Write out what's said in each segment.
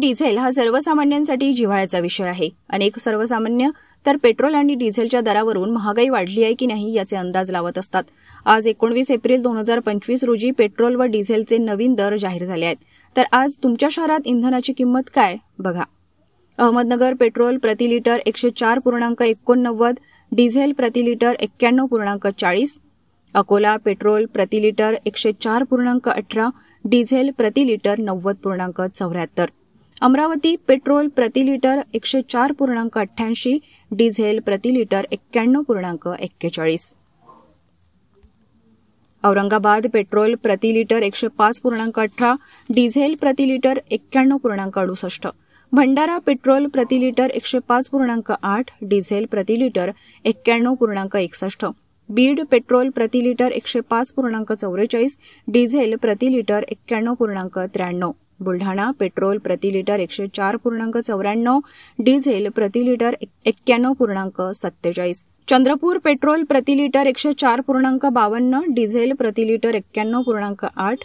Diesel हा सर्वसामान्यांसाठी जिव्हाळ्याचा विषय आहे। अनेक सर्वसामान्य तर पेट्रोल आणि डिझेलच्या दरावरून महागाई वाढली आहे की नाही याचे अंदाज लावत असतात। आज 19 एप्रिल 2025 रोजी पेट्रोल व डिझेलचे नवीन दर जाहीर झाले आहेत। तर आज तुमच्या शहरात इंधनाची किंमत काय बघा। अहमदनगर पेट्रोल प्रति लिटर 104.89, डिझेल प्रति लिटर 91.40, अकोला पेट्रोल प्रति लिटर 104.18, डिझेल प्रति लिटर 90.74, अमरावती पेट्रोल प्रति लिटर 104.88, डिझेल प्रति लिटर 91.41, औरंगाबाद पेट्रोल प्रति लिटर 105.18, डिझेल प्रति लिटर 91.68, भंडारा पेट्रोल प्रति लिटर 105.8, डिझेल प्रति लिटर 91.61, बीड पेट्रोल प्रति लिटर 105.44, डिझेल प्रति लिटर 91.93, बुलढाणा पेट्रोल प्रति लिटर 104.94, डिझेल प्रति लिटर 91.47, चंद्रपूर पेट्रोल प्रति लिटर 104.52, डिझेल प्रति लिटर 91.8,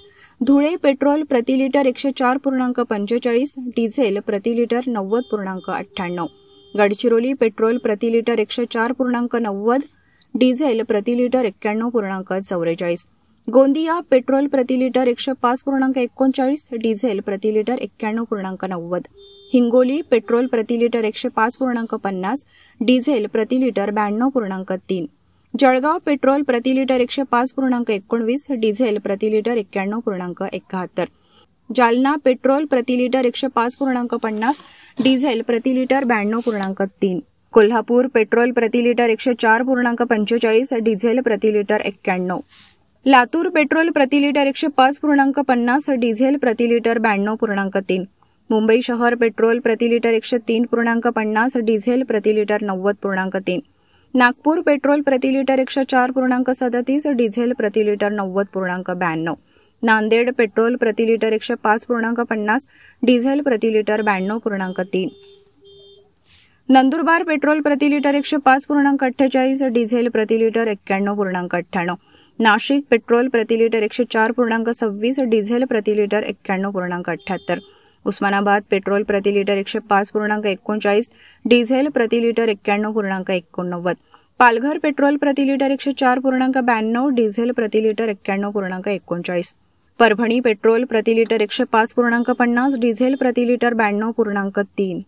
धुळे पेट्रोल प्रति लिटर 104.45, डिझेल प्रति लिटर 90.98, गडचिरोली पेट्रोल प्रति लिटर 104.90, डिझेल प्रति लिटर 91.44, गोंदिया पेट्रोल प्रति लिटर 105.39, डिझेल प्रति लिटर 91.90, हिंगोली पेट्रोल प्रति लिटर 105.50, डिझेल प्रति लिटर 92.3, जळगाव पेट्रोल प्रति लिटर 105.19, डिझेल प्रति लिटर 91.71, जालना पेट्रोल प्रति लिटर 105.50, डिझेल प्रति लिटर 92.3, कोल्हापूर पेट्रोल प्रति लिटर 104.45, डिझेल प्रति लिटर 91, लातूर पेट्रोल प्रति लिटर 105.50, डिझेल प्रति लिटर 92.3, मुंबई शहर पेट्रोल प्रति लिटर 103.50, डिझेल प्रति लिटर 90.3, नागपूर पेट्रोल प्रति लिटर 104.37, डिझेल प्रति लिटर 90.92, नांदेड पेट्रोल प्रति लिटर 105.50, डिझेल प्रति लिटर 92.3, नंदुरबार पेट्रोल प्रति लिटर 105.48, डिझेल प्रति लिटर 91.98, नाशिक पेट्रोल प्रति लिटर 104.26, डिझेल प्रति लिटर 91.78, उस्मानाबाद पेट्रोल प्रति लिटर 105.39, डिझेल प्रति लिटर 91.89, पालघर पेट्रोल प्रति लिटर 104.92, डिझेल प्रति लिटर 91.39, परभणी पेट्रोल प्रति लिटर 105.50, डिझेल प्रति लिटर 92.3,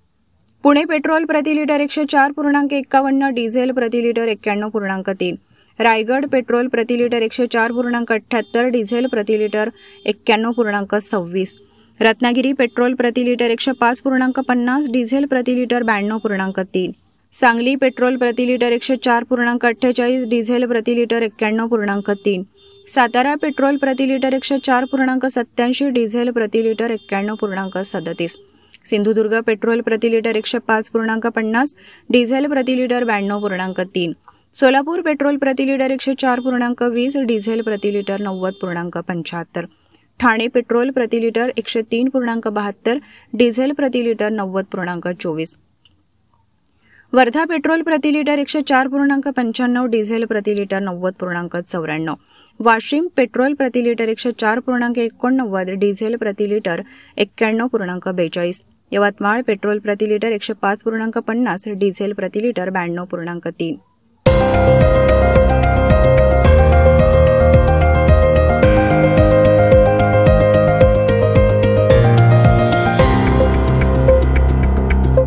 पुणे पेट्रोल प्रति लिटर 104.51, डिझेल प्रति लिटर 91.3, रायगड पेट्रोल प्रति लिटर 104.78, डिझेल प्रति लिटर 91.26, रत्नागिरी पेट्रोल प्रति लिटर 105.50, डिझेल प्रति लिटर 92.3, सांगली पेट्रोल प्रति लिटर 104.48, डिझेल प्रति लिटर 91.3, सातारा पेट्रोल प्रति लिटर 104.87, डिझेल प्रति लिटर 91.37, सिंधुदुर्ग पेट्रोल प्रति लिटर 105.50, डिझेल प्रति लिटर 92.3, सोलापूर पेट्रोल प्रति लिटर 104.20, डिझेल प्रति लिटर 90.75, ठाणे पेट्रोल प्रति लिटर 103.72, डिझेल प्रति लिटर 90.24, वर्धा पेट्रोल प्रति लिटर 104.95, डिझेल प्रति लिटर 90.94, वाशिम पेट्रोल प्रति लिटर 104.89, डिझेल प्रति लिटर 91.42, यवतमाळ पेट्रोल प्रति लिटर 105.50, डिझेल प्रति लिटर 92.3.